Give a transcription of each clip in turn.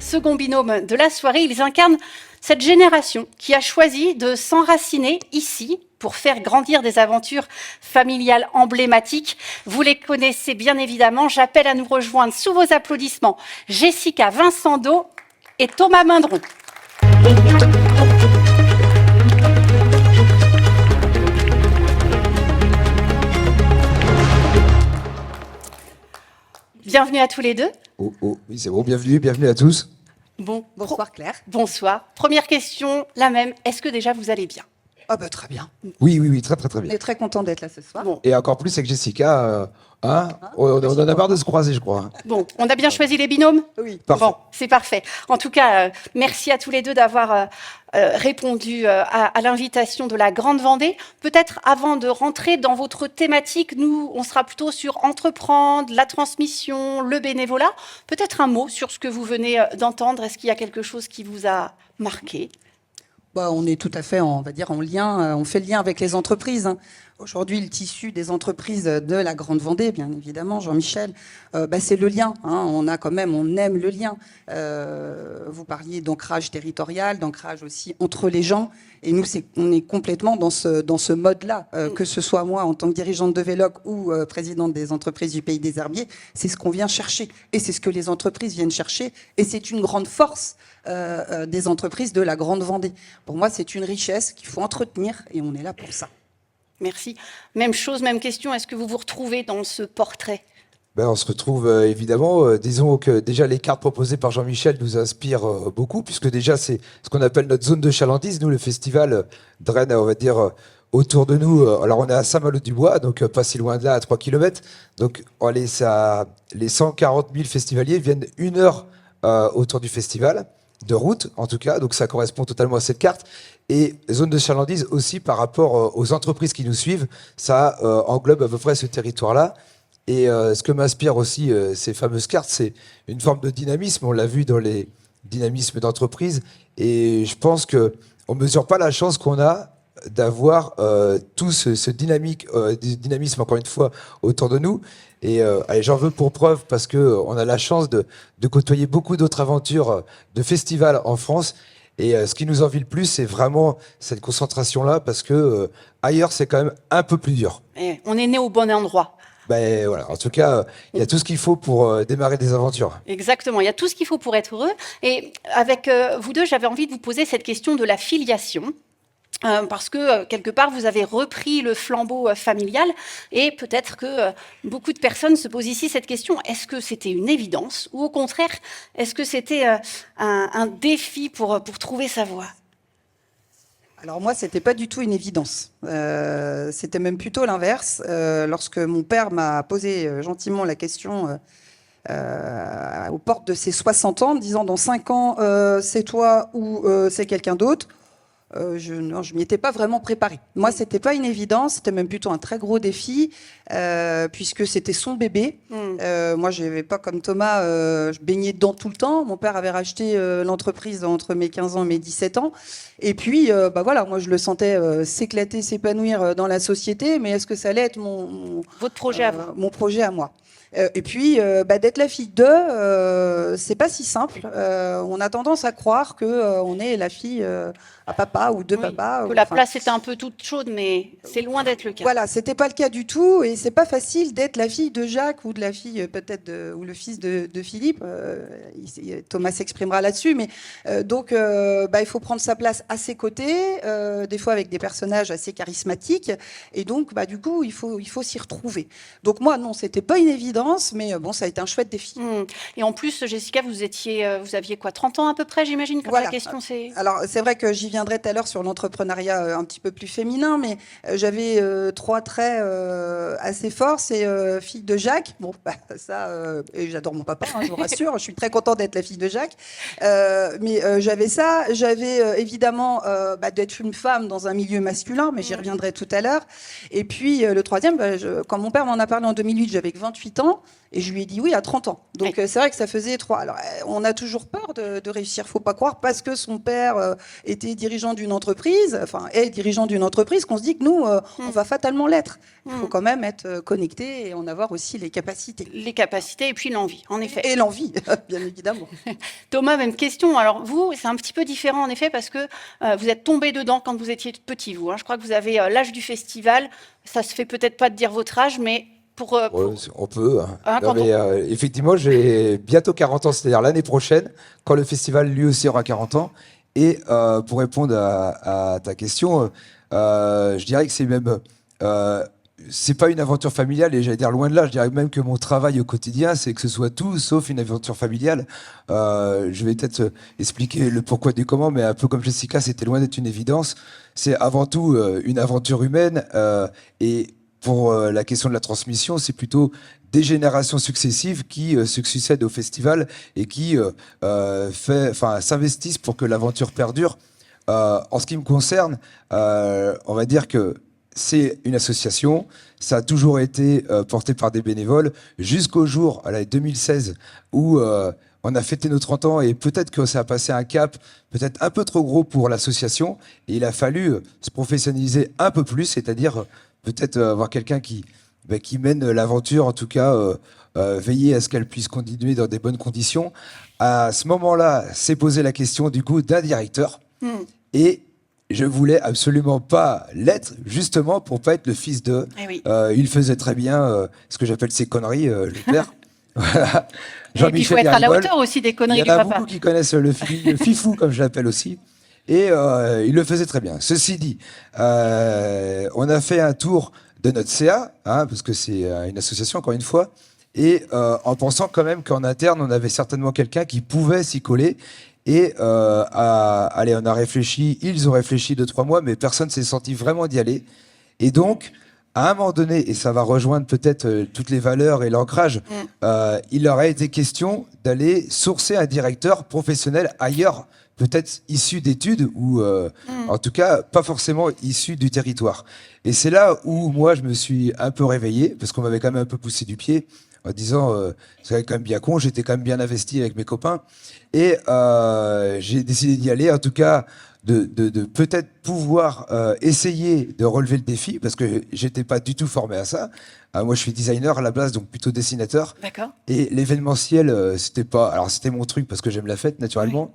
second binôme de la soirée. Ils incarnent cette génération qui a choisi de s'enraciner ici pour faire grandir des aventures familiales emblématiques. Vous les connaissez bien évidemment. J'appelle à nous rejoindre sous vos applaudissements Jessica Vincendo et Thomas Mindron. Bienvenue à tous les deux. Oui, c'est bon, bienvenue à tous. Bonsoir Claire. Bonsoir. Première question, la même. Est-ce que déjà vous allez bien ? Ah bah très bien. Oui, très On bien. est très content d'être là ce soir. Bon. Et encore plus avec Jessica, on en a marre de se croiser, je crois. Bon, on a bien choisi les binômes ? Oui. Parfait. Bon, c'est parfait. En tout cas, merci à tous les deux d'avoir répondu à l'invitation de la Grande Vendée. Peut-être avant de rentrer dans votre thématique, nous, on sera plutôt sur entreprendre, la transmission, le bénévolat. Peut-être un mot sur ce que vous venez d'entendre. Est-ce qu'il y a quelque chose qui vous a marqué ? Bah, on est tout à fait, on va dire, en lien, on fait le lien avec les entreprises. Aujourd'hui, le tissu des entreprises de la Grande Vendée, bien évidemment, Jean-Michel, c'est le lien. On aime le lien. Vous parliez d'ancrage territorial, d'ancrage aussi entre les gens. Et nous, on est complètement dans ce mode-là. Que ce soit moi, en tant que dirigeante de Véloc ou présidente des entreprises du Pays des Herbiers, c'est ce qu'on vient chercher. Et c'est ce que les entreprises viennent chercher. Et c'est une grande force des entreprises de la Grande Vendée. Pour moi, c'est une richesse qu'il faut entretenir et on est là pour ça. Merci. Même chose, même question. Est-ce que vous vous retrouvez dans ce portrait ? On se retrouve évidemment. Disons que déjà les cartes proposées par Jean-Michel nous inspirent beaucoup, puisque déjà c'est ce qu'on appelle notre zone de chalandise. Nous, le festival draine, on va dire, autour de nous. Alors on est à Saint-Malo-du-Bois, donc pas si loin de là, à 3 km. Donc les 140 000 festivaliers viennent 1 heure autour du festival, de route en tout cas. Donc ça correspond totalement à cette carte. Et zone de chalandise aussi par rapport aux entreprises qui nous suivent. Ça englobe à peu près ce territoire-là. Et ce que m'inspire aussi ces fameuses cartes, c'est une forme de dynamisme. On l'a vu dans les dynamismes d'entreprise. Et je pense qu'on ne mesure pas la chance qu'on a d'avoir tout ce dynamisme, encore une fois, autour de nous. Et j'en veux pour preuve parce qu'on a la chance de côtoyer beaucoup d'autres aventures de festivals en France. Et ce qui nous envie le plus, c'est vraiment cette concentration-là parce que ailleurs, c'est quand même un peu plus dur. Et on est né au bon endroit. Voilà. En tout cas, il y a tout ce qu'il faut pour démarrer des aventures. Exactement, il y a tout ce qu'il faut pour être heureux. Et avec vous deux, j'avais envie de vous poser cette question de la filiation. Parce que quelque part vous avez repris le flambeau familial et peut-être que beaucoup de personnes se posent ici cette question, est-ce que c'était une évidence ou au contraire est-ce que c'était un défi pour trouver sa voie ? Alors moi, c'était pas du tout une évidence. C'était même plutôt l'inverse. Lorsque mon père m'a posé gentiment la question aux portes de ses 60 ans, disant dans 5 ans, c'est toi ou c'est quelqu'un d'autre. Je m'y étais pas vraiment préparée. Moi, c'était pas une évidence, c'était même plutôt un très gros défi, puisque c'était son bébé. Moi, je n'avais pas comme Thomas, je baignais dedans tout le temps. Mon père avait racheté l'entreprise entre mes 15 ans et mes 17 ans. Et puis, voilà, moi, je le sentais s'éclater, s'épanouir dans la société. Mais est-ce que ça allait être votre projet à vous ? Mon projet à moi. Et puis, d'être la fille d'eux, c'est pas si simple. On a tendance à croire que on est la fille à papa ou de papa. Que la place était un peu toute chaude, mais c'est loin d'être le cas. Voilà, c'était pas le cas du tout, et c'est pas facile d'être la fille de Jacques ou de la fille peut-être ou le fils de Philippe. Thomas s'exprimera là-dessus, mais donc il faut prendre sa place à ses côtés, des fois avec des personnages assez charismatiques, et donc du coup il faut s'y retrouver. Donc moi non, c'était pas une évidence, mais bon, ça a été un chouette défi. Et en plus, Jessica, vous aviez quoi, 30 ans à peu près, j'imagine, quand voilà. La question c'est. Alors c'est vrai que j'y viendrai tout à l'heure sur l'entrepreneuriat un petit peu plus féminin, mais j'avais 3 traits assez forts. C'est fille de Jacques. Bon, ça, et j'adore mon papa, je vous rassure. Je suis très contente d'être la fille de Jacques. Mais j'avais ça. J'avais évidemment d'être une femme dans un milieu masculin, mais j'y reviendrai tout à l'heure. Et puis le troisième, quand mon père m'en a parlé en 2008, j'avais 28 ans. ans. Et je lui ai dit oui à 30 ans. Donc c'est vrai que ça faisait 3. Alors on a toujours peur de réussir, faut pas croire, parce que son père était dirigeant d'une entreprise, enfin est dirigeant d'une entreprise, qu'on se dit que nous, on va fatalement l'être. Il faut quand même être connecté et en avoir aussi les capacités. Les capacités et puis l'envie, en effet. Et l'envie, bien évidemment. Thomas, même question. Alors vous, c'est un petit peu différent en effet parce que vous êtes tombé dedans quand vous étiez petit, vous. Hein. Je crois que vous avez l'âge du festival. Ça se fait peut-être pas de dire votre âge, mais Ouais, on peut. Hein, Non, mais, effectivement, j'ai bientôt 40 ans, c'est-à-dire l'année prochaine, quand le festival lui aussi aura 40 ans. Et pour répondre à ta question, je dirais que c'est même, c'est pas une aventure familiale, et j'allais dire loin de là. Je dirais même que mon travail au quotidien, c'est que ce soit tout sauf une aventure familiale. Je vais peut-être expliquer le pourquoi du comment, mais un peu comme Jessica, c'était loin d'être une évidence. C'est avant tout une aventure humaine, et pour la question de la transmission, c'est plutôt des générations successives qui se succèdent au festival et qui s'investissent pour que l'aventure perdure. En ce qui me concerne, on va dire que c'est une association, ça a toujours été porté par des bénévoles, jusqu'au jour, à l'année 2016, où on a fêté nos 30 ans, et peut-être que ça a passé un cap peut-être un peu trop gros pour l'association, et il a fallu se professionnaliser un peu plus, c'est-à-dire peut-être avoir quelqu'un qui mène l'aventure, en tout cas veiller à ce qu'elle puisse continuer dans des bonnes conditions. À ce moment-là, s'est posé la question du coup d'un directeur, et je voulais absolument pas l'être, justement pour pas être le fils de. Eh oui. Il faisait très bien ce que j'appelle ses conneries, le père. Voilà. Et puis il faut être à la hauteur aussi des conneries du papa. Il y en a papa. beaucoup qui connaissent le fifou, comme je l'appelle aussi. Et il le faisait très bien. Ceci dit, on a fait un tour de notre CA, hein, parce que c'est une association, encore une fois, et en pensant quand même qu'en interne, on avait certainement quelqu'un qui pouvait s'y coller. Et allez, on a réfléchi, ils ont réfléchi 2-3 mois, mais personne s'est senti vraiment d'y aller. Et donc, à un moment donné, et ça va rejoindre peut-être toutes les valeurs et l'ancrage, il leur a été question d'aller sourcer un directeur professionnel ailleurs, peut-être issu d'études ou en tout cas pas forcément issu du territoire. Et c'est là où moi je me suis un peu réveillé, parce qu'on m'avait quand même un peu poussé du pied en disant c'est quand même bien con, j'étais quand même bien investi avec mes copains, et j'ai décidé d'y aller, en tout cas de peut-être pouvoir essayer de relever le défi, parce que j'étais pas du tout formé à ça. Moi je suis designer à la base, donc plutôt dessinateur. D'accord. Et l'événementiel, c'était pas, alors c'était mon truc parce que j'aime la fête naturellement,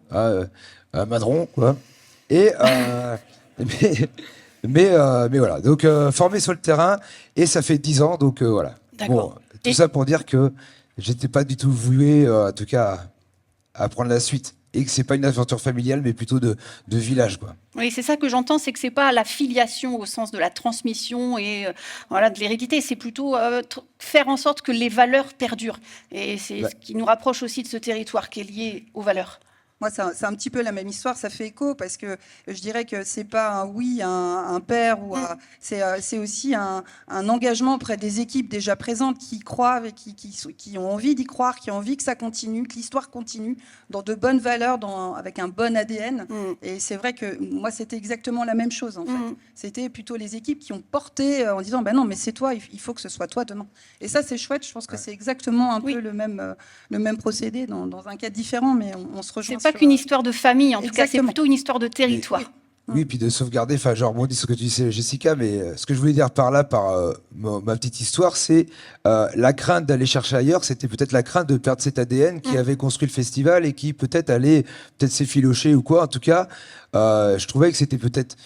Madron quoi. Et mais voilà, donc formé sur le terrain, et ça fait 10 ans, donc voilà. D'accord. Bon, tout ça pour dire que j'étais pas du tout voué, en tout cas, à prendre la suite, et que c'est pas une aventure familiale, mais plutôt de village, quoi. Oui, c'est ça que j'entends, c'est que c'est pas la filiation au sens de la transmission et voilà, de l'hérédité, c'est plutôt faire en sorte que les valeurs perdurent. Et c'est ce qui nous rapproche aussi de ce territoire qui est lié aux valeurs. Moi, c'est un petit peu la même histoire, ça fait écho, parce que je dirais que c'est pas un oui, un père, ou c'est aussi un engagement auprès des équipes déjà présentes qui croient et qui ont envie d'y croire, qui ont envie que ça continue, que l'histoire continue dans de bonnes valeurs, avec un bon ADN. Et c'est vrai que moi, c'était exactement la même chose, en fait. C'était plutôt les équipes qui ont porté en disant, ben non, mais c'est toi, il faut que ce soit toi demain. Et ça, c'est chouette, je pense que c'est exactement un peu le même procédé, dans un cas différent, mais on se rejoint. C'est pas qu'une histoire de famille, en tout cas, c'est plutôt une histoire de territoire. Oui, puis de sauvegarder, enfin, je rebondis sur ce que tu disais, Jessica, mais ce que je voulais dire par là, par ma petite histoire, c'est la crainte d'aller chercher ailleurs, c'était peut-être la crainte de perdre cet ADN qui avait construit le festival et qui peut-être allait s'effilocher ou quoi. En tout cas, je trouvais que c'était peut-être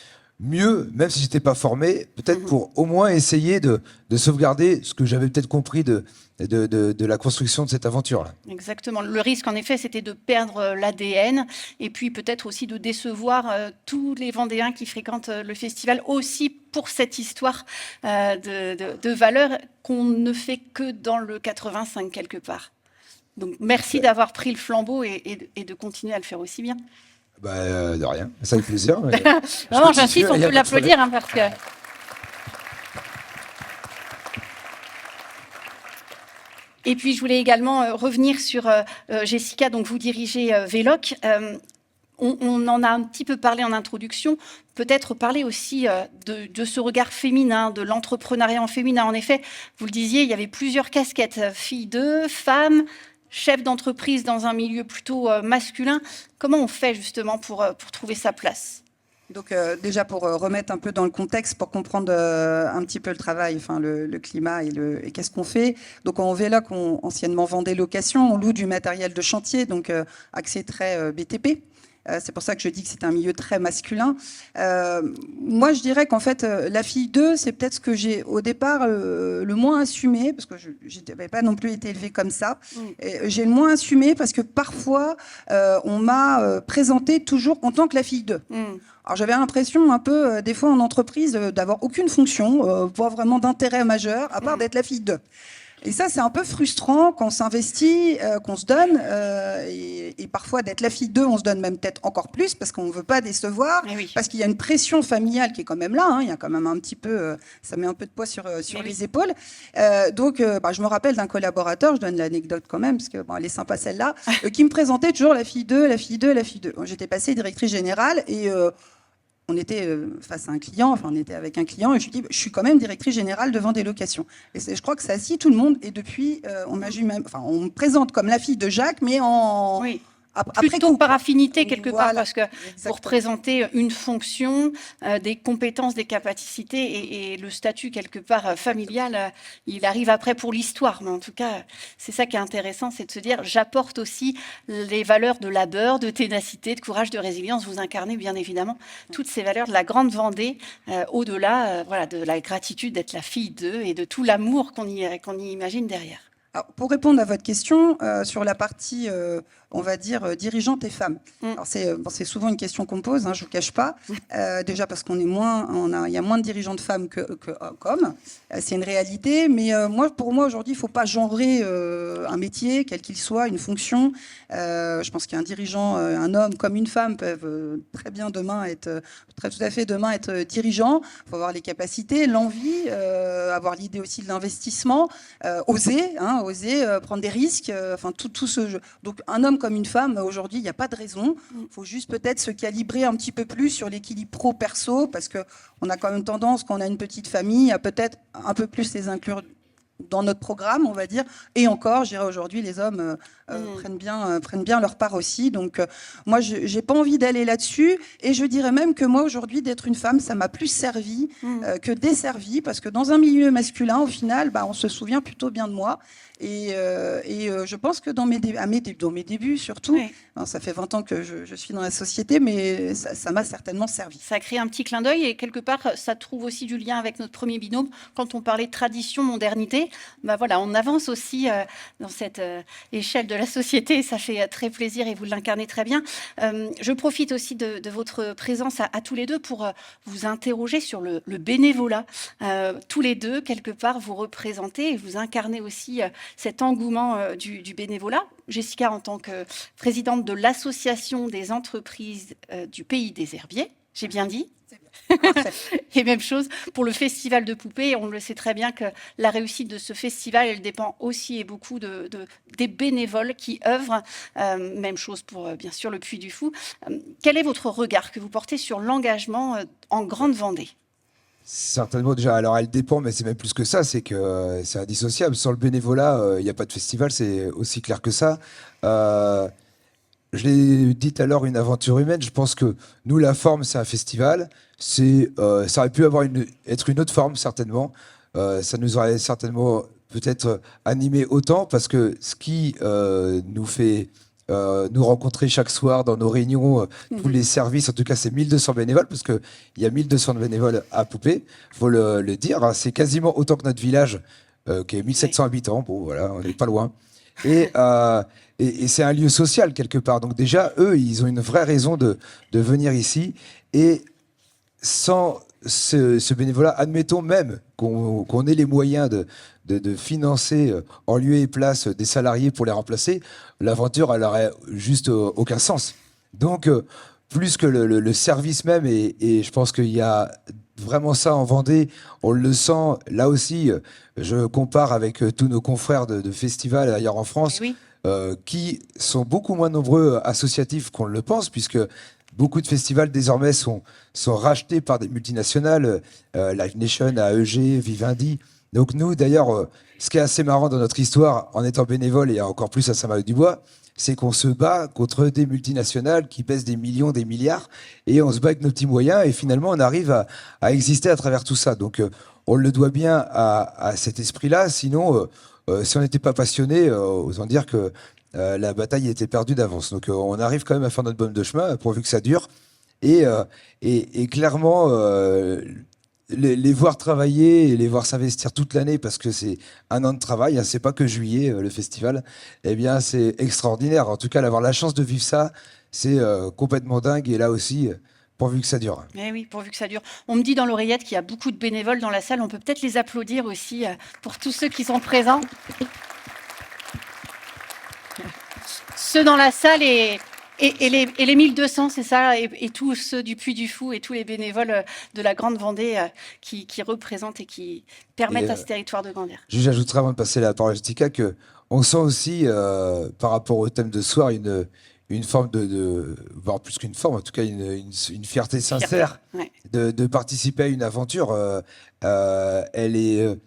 mieux, même si j'étais pas formé, peut-être pour au moins essayer de sauvegarder ce que j'avais peut-être compris de la construction de cette aventure-là. Exactement. Le risque, en effet, c'était de perdre l'ADN et puis peut-être aussi de décevoir tous les Vendéens qui fréquentent le festival, aussi pour cette histoire de valeurs qu'on ne fait que dans le 85 quelque part. Donc merci d'avoir pris le flambeau et de continuer à le faire aussi bien. De rien, ça fait plaisir. Non, j'insiste, on peut l'applaudir parce que... Et puis, je voulais également revenir sur Jessica, donc vous dirigez Véloc. On en a un petit peu parlé en introduction, peut-être parler aussi de ce regard féminin, de l'entrepreneuriat en féminin. En effet, vous le disiez, il y avait plusieurs casquettes, fille de, femme, chef d'entreprise dans un milieu plutôt masculin. Comment on fait justement pour trouver sa place ? Donc déjà pour remettre un peu dans le contexte, pour comprendre un petit peu le travail, enfin le climat et qu'est-ce qu'on fait. Donc en Véloc, on anciennement vendait location, on loue du matériel de chantier, donc accès très BTP. C'est pour ça que je dis que c'est un milieu très masculin. Moi, je dirais qu'en fait, la fille d'eux, c'est peut-être ce que j'ai au départ le moins assumé, parce que je n'avais pas non plus été élevée comme ça. J'ai le moins assumé parce que parfois, on m'a présenté toujours en tant que la fille d'eux. Alors j'avais l'impression un peu, des fois en entreprise, d'avoir aucune fonction, pas vraiment d'intérêt majeur, à part d'être la fille d'eux. Et ça, c'est un peu frustrant quand on s'investit, qu'on se donne, et parfois d'être la fille d'eux, on se donne même peut-être encore plus parce qu'on ne veut pas décevoir, parce qu'il y a une pression familiale qui est quand même là, hein, il y a quand même un petit peu, ça met un peu de poids sur les épaules. Donc, je me rappelle d'un collaborateur, je donne l'anecdote quand même, parce que elle est sympa celle-là, qui me présentait toujours la fille d'eux, la fille d'eux, la fille d'eux. J'étais passée directrice générale et on était face à un client, enfin on était avec un client, et je lui dis, je suis quand même directrice générale de vente des locations. Et je crois que ça assit tout le monde. Et depuis, on me présente comme la fille de Jacques, mais en plutôt par affinité quelque part, parce que exactement. Pour représenter une fonction, des compétences, des capacités et le statut quelque part familial, il arrive après pour l'histoire. Mais en tout cas, c'est ça qui est intéressant, c'est de se dire, j'apporte aussi les valeurs de labeur, de ténacité, de courage, de résilience. Vous incarnez bien évidemment toutes ces valeurs de la Grande Vendée, au-delà de la gratitude d'être la fille d'eux et de tout l'amour qu'on y imagine derrière. Alors, pour répondre à votre question sur la partie, on va dire, dirigeante et femmes. Alors c'est souvent une question qu'on me pose, hein, je vous cache pas. Déjà parce qu'on est il y a moins de dirigeants de femmes que hommes. C'est une réalité. Mais pour moi aujourd'hui, il faut pas genrer un métier, quel qu'il soit, une fonction. Je pense qu'un dirigeant, un homme comme une femme, peuvent très bien demain être dirigeant. Il faut avoir les capacités, l'envie, avoir l'idée aussi de l'investissement, oser prendre des risques, tout ce jeu. Donc un homme comme une femme, aujourd'hui, il n'y a pas de raison. Il faut juste peut-être se calibrer un petit peu plus sur l'équilibre pro-perso, parce qu'on a quand même tendance, quand on a une petite famille, à peut-être un peu plus les inclure dans notre programme, on va dire. Et encore, je dirais aujourd'hui, les hommes prennent bien leur part aussi. Donc, moi, j'ai pas envie d'aller là-dessus. Et je dirais même que moi, aujourd'hui, d'être une femme, ça m'a plus servi que desservi, parce que dans un milieu masculin, au final, on se souvient plutôt bien de moi. Et je pense que dans mes débuts, surtout, ça fait 20 ans que je suis dans la société, mais ça m'a certainement servi. Ça crée un petit clin d'œil et quelque part, ça trouve aussi du lien avec notre premier binôme. Quand on parlait de tradition, modernité, on avance aussi dans cette échelle de la société et ça fait très plaisir et vous l'incarnez très bien. Je profite aussi de votre présence à tous les deux pour vous interroger sur le bénévolat. Tous les deux, quelque part, vous représentez et vous incarnez aussi cet engouement du bénévolat. Jessica, en tant que présidente de l'association des entreprises du Pays des Herbiers, j'ai bien dit ? C'est bien. Et même chose pour le festival de poupées. On le sait très bien que la réussite de ce festival, elle dépend aussi et beaucoup des bénévoles qui œuvrent. Même chose pour, bien sûr, le Puy du Fou. Quel est votre regard que vous portez sur l'engagement en Grande Vendée ? Certainement, déjà, alors elle dépend, mais c'est même plus que ça, c'est que c'est indissociable. Sans le bénévolat, il n'y a pas de festival, c'est aussi clair que ça. Je l'ai dit tout à l'heure, une aventure humaine. Je pense que nous, la forme, c'est un festival. Ça aurait pu être une autre forme, certainement. Ça nous aurait certainement peut-être animé autant, parce que ce qui nous fait nous rencontrer chaque soir dans nos réunions, tous les services, en tout cas c'est 1200 bénévoles, parce qu'il y a 1200 bénévoles à Poupée, il faut le dire, hein, c'est quasiment autant que notre village, qui est 1700 habitants, bon voilà, on n'est pas loin. Et c'est un lieu social quelque part, donc déjà eux, ils ont une vraie raison de venir ici, et sans ce bénévolat, admettons même qu'on ait les moyens de financer en lieu et place des salariés pour les remplacer, l'aventure, elle n'aurait juste aucun sens. Donc, plus que le service même, et je pense qu'il y a vraiment ça en Vendée, on le sent, là aussi, je compare avec tous nos confrères de festivals ailleurs en France, Oui. qui sont beaucoup moins nombreux associatifs qu'on le pense, puisque beaucoup de festivals désormais sont rachetés par des multinationales, Live Nation, AEG, Vivendi. Donc nous, d'ailleurs, ce qui est assez marrant dans notre histoire, en étant bénévole et encore plus à Saint-Malo-du-Bois, c'est qu'on se bat contre des multinationales qui pèsent des millions, des milliards, et on se bat avec nos petits moyens, et finalement on arrive à exister à travers tout ça. Donc on le doit bien à cet esprit-là, sinon si on n'était pas passionné, autant dire que la bataille était perdue d'avance. Donc on arrive quand même à faire notre bonne de chemin, pourvu que ça dure. Et clairement, les voir travailler et les voir s'investir toute l'année, parce que c'est un an de travail, hein, c'est pas que juillet le festival, eh bien c'est extraordinaire. En tout cas, d'avoir la chance de vivre ça, c'est complètement dingue. Et là aussi, pourvu que ça dure. Eh oui, pourvu que ça dure. On me dit dans l'oreillette qu'il y a beaucoup de bénévoles dans la salle. On peut peut-être les applaudir aussi pour tous ceux qui sont présents. Ceux dans la salle et les 1200, c'est ça, et tous ceux du Puy du Fou et tous les bénévoles de la Grande Vendée qui représentent et qui permettent à ce territoire de grandir. J'ajouterai avant de passer la parole à Jessica que on sent aussi, par rapport au thème de ce soir, une forme voire plus qu'une forme, en tout cas une fierté sincère ouais. de participer à une aventure. Elle est,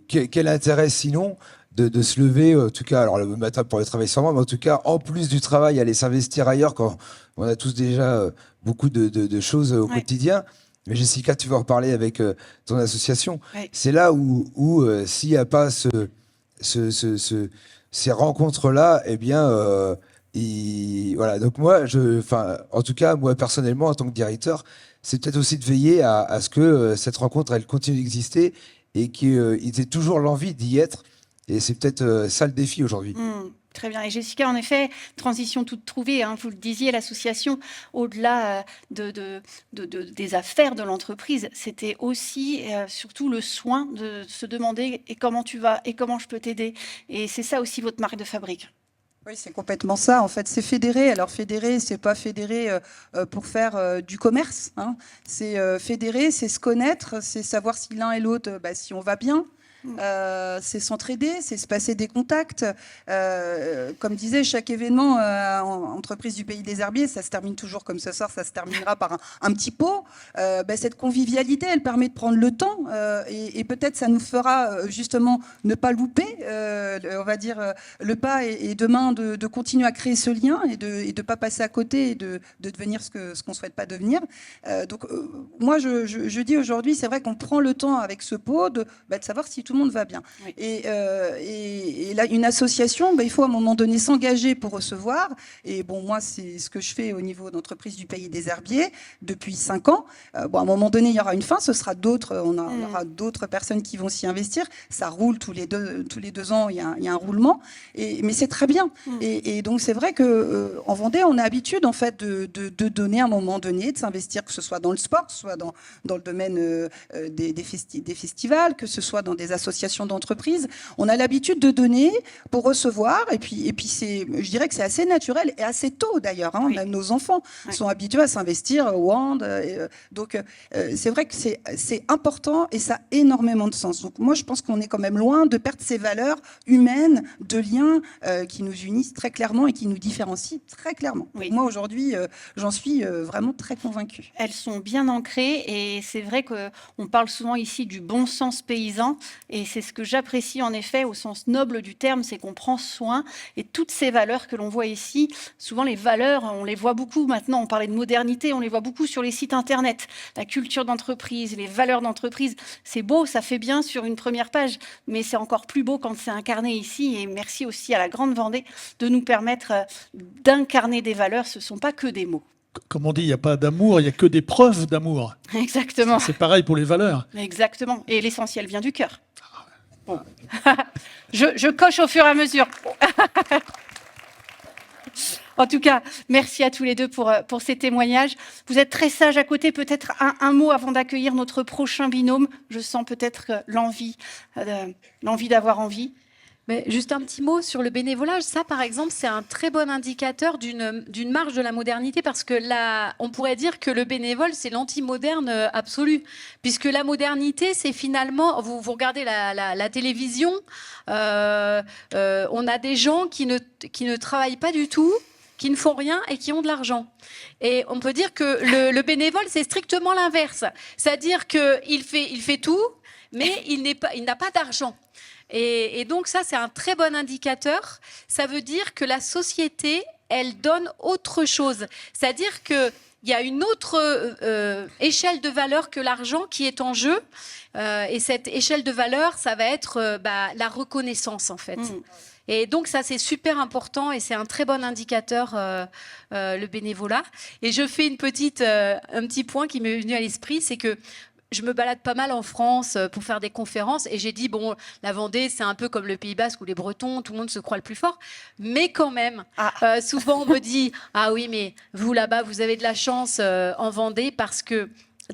quel intérêt sinon de se lever, en tout cas, alors le matin pour aller travailler sur moi, mais en tout cas, en plus du travail, aller s'investir ailleurs quand on a tous déjà beaucoup de choses au quotidien. Mais Jessica, tu vas en reparler avec ton association. Ouais. C'est là où s'il n'y a pas ces rencontres-là, eh bien, voilà. Donc moi, en tout cas, moi personnellement, en tant que directeur, c'est peut-être aussi de veiller à ce que cette rencontre, elle continue d'exister et qu'ils aient toujours l'envie d'y être. Et c'est peut-être ça le défi aujourd'hui. Très bien. Et Jessica, en effet, transition toute trouvée, hein, vous le disiez, l'association, au-delà des affaires de l'entreprise, c'était aussi surtout le soin de se demander et comment tu vas et comment je peux t'aider. Et c'est ça aussi votre marque de fabrique. Oui, c'est complètement ça. En fait, c'est fédérer. Alors, fédérer, c'est pas fédérer pour faire du commerce, hein. C'est fédérer, c'est se connaître, c'est savoir si l'un et l'autre, si on va bien. C'est s'entraider, c'est se passer des contacts. Comme disait, chaque événement entreprise du Pays des Herbiers, ça se termine toujours comme ce soir, ça se terminera par un petit pot. Cette convivialité, elle permet de prendre le temps et peut-être ça nous fera justement ne pas louper, on va dire, le pas et demain de continuer à créer ce lien et de pas passer à côté et de devenir ce qu'on souhaite pas devenir. Donc moi, je dis aujourd'hui, c'est vrai qu'on prend le temps avec ce pot de savoir si tout le monde va bien. Oui. Et là, une association, il faut à un moment donné s'engager pour recevoir. Et bon, moi, c'est ce que je fais au niveau d'entreprise du Pays des Herbiers depuis 5 ans. À un moment donné, il y aura une fin. Ce sera d'autres. On aura d'autres personnes qui vont s'y investir. Ça roule tous les 2 ans. Il y a un roulement. Mais c'est très bien. Et donc, c'est vrai que en Vendée, on a l'habitude en fait de donner à un moment donné, de s'investir, que ce soit dans le sport, que ce soit dans le domaine des festivals, que ce soit dans des associations d'entreprises. On a l'habitude de donner pour recevoir, et puis je dirais que c'est assez naturel et assez tôt d'ailleurs. Hein, oui. Même nos enfants sont habitués à s'investir au hand. Donc c'est vrai que c'est important et ça a énormément de sens. Donc moi je pense qu'on est quand même loin de perdre ces valeurs humaines, de liens qui nous unissent très clairement et qui nous différencient très clairement. Oui. Moi aujourd'hui j'en suis vraiment très convaincue. Elles sont bien ancrées et c'est vrai qu'on parle souvent ici du bon sens paysan. Et c'est ce que j'apprécie en effet au sens noble du terme, c'est qu'on prend soin. Et toutes ces valeurs que l'on voit ici, souvent les valeurs, on les voit beaucoup maintenant, on parlait de modernité, on les voit beaucoup sur les sites internet. La culture d'entreprise, les valeurs d'entreprise, c'est beau, ça fait bien sur une première page, mais c'est encore plus beau quand c'est incarné ici. Et merci aussi à la Grande Vendée de nous permettre d'incarner des valeurs, ce ne sont pas que des mots. Comme on dit, il n'y a pas d'amour, il n'y a que des preuves d'amour. Exactement. C'est pareil pour les valeurs. Exactement. Et l'essentiel vient du cœur. Bon. je coche au fur et à mesure. En tout cas, merci à tous les deux pour ces témoignages. Vous êtes très sages à côté. Peut-être un mot avant d'accueillir notre prochain binôme. Je sens peut-être l'envie d'avoir envie. Mais juste un petit mot sur le bénévolat. Ça, par exemple, c'est un très bon indicateur d'une marge de la modernité parce que là, on pourrait dire que le bénévole, c'est l'anti-moderne absolu. Puisque la modernité, c'est finalement, vous regardez la télévision, on a des gens qui ne travaillent pas du tout, qui ne font rien et qui ont de l'argent. Et on peut dire que le bénévole, c'est strictement l'inverse. C'est-à-dire qu'il fait tout, mais il n'a pas d'argent. Et donc ça, c'est un très bon indicateur. Ça veut dire que la société, elle donne autre chose. C'est-à-dire qu'il y a une autre échelle de valeur que l'argent qui est en jeu. Et cette échelle de valeur, ça va être la reconnaissance, en fait. Et donc ça, c'est super important et c'est un très bon indicateur, le bénévolat. Et je fais un petit point qui m'est venu à l'esprit, c'est que je me balade pas mal en France pour faire des conférences et j'ai dit, bon, la Vendée, c'est un peu comme le Pays Basque ou les Bretons, tout le monde se croit le plus fort. Mais quand même, souvent on me dit, ah oui, mais vous là-bas, vous avez de la chance en Vendée parce que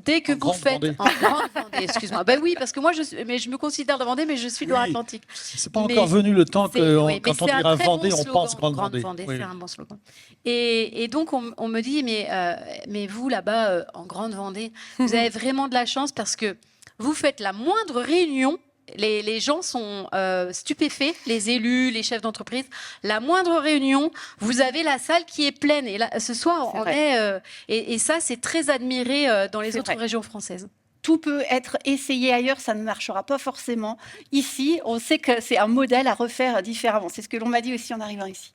dès que vous faites... En grande Vendée, excuse-moi. Ben oui, parce que moi, je me considère de Vendée, mais je suis de Loire-Atlantique. C'est pas encore venu le temps que quand on dira Vendée, on pense Grande Vendée. Vendée, c'est un bon slogan. Et donc, on me dit, mais vous, là-bas, en Grande Vendée, vous avez vraiment de la chance parce que vous faites la moindre réunion, les gens sont stupéfaits, les élus, les chefs d'entreprise. La moindre réunion, vous avez la salle qui est pleine. Et là, ce soir, on est... et ça, c'est très admiré dans les autres régions françaises. Tout peut être essayé ailleurs, ça ne marchera pas forcément. Ici, on sait que c'est un modèle à refaire différemment. C'est ce que l'on m'a dit aussi en arrivant ici.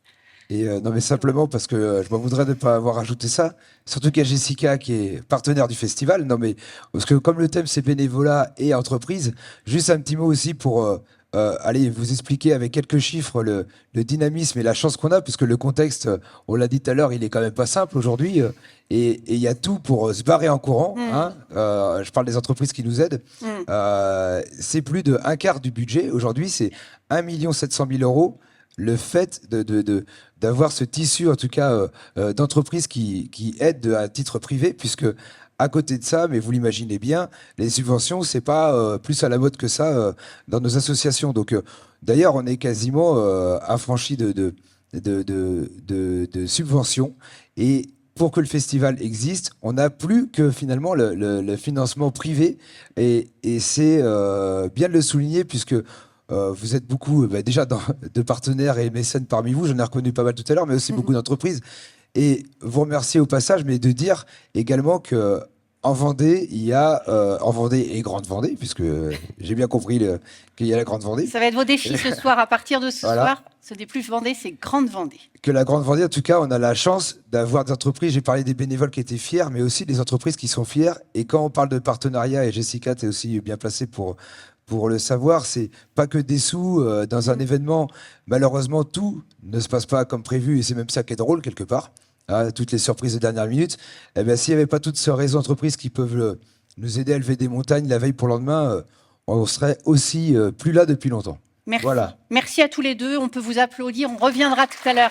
Et non, mais simplement parce que je m'en voudrais de ne pas avoir ajouté ça. Surtout qu'il y a Jessica qui est partenaire du festival. Non, mais parce que comme le thème c'est bénévolat et entreprise, juste un petit mot aussi pour aller vous expliquer avec quelques chiffres le dynamisme et la chance qu'on a, puisque le contexte, on l'a dit tout à l'heure, il est quand même pas simple aujourd'hui. Et il y a tout pour se barrer en courant. Hein. Je parle des entreprises qui nous aident. C'est plus de un quart du budget. Aujourd'hui, c'est 1 700 000 euros. Le fait d'avoir ce tissu, en tout cas, d'entreprises qui aident à titre privé, puisque à côté de ça, mais vous l'imaginez bien, les subventions, c'est pas plus à la mode que ça dans nos associations. Donc, d'ailleurs, on est quasiment affranchi de subventions. Et pour que le festival existe, on n'a plus que finalement le financement privé. Et c'est bien de le souligner, puisque vous êtes beaucoup déjà de partenaires et mécènes parmi vous, j'en ai reconnu pas mal tout à l'heure, mais aussi beaucoup d'entreprises. Et vous remercier au passage, mais de dire également que en Vendée, il y a en Vendée et Grande Vendée, puisque j'ai bien compris qu'il y a la Grande Vendée. Ça va être vos défis ce soir. À partir de ce soir, ce n'est plus Vendée, c'est Grande Vendée. Que la Grande Vendée, en tout cas, on a la chance d'avoir des entreprises. J'ai parlé des bénévoles qui étaient fiers, mais aussi des entreprises qui sont fières. Et quand on parle de partenariat, et Jessica, tu es aussi bien placée pour le savoir, c'est pas que des sous dans un événement. Malheureusement, tout ne se passe pas comme prévu et c'est même ça qui est drôle quelque part. Hein, toutes les surprises de dernière minute. Eh bien, s'il n'y avait pas toutes ces réseaux d'entreprises qui peuvent nous aider à lever des montagnes la veille pour le lendemain, on serait aussi plus là depuis longtemps. Merci. Voilà. Merci à tous les deux. On peut vous applaudir. On reviendra tout à l'heure.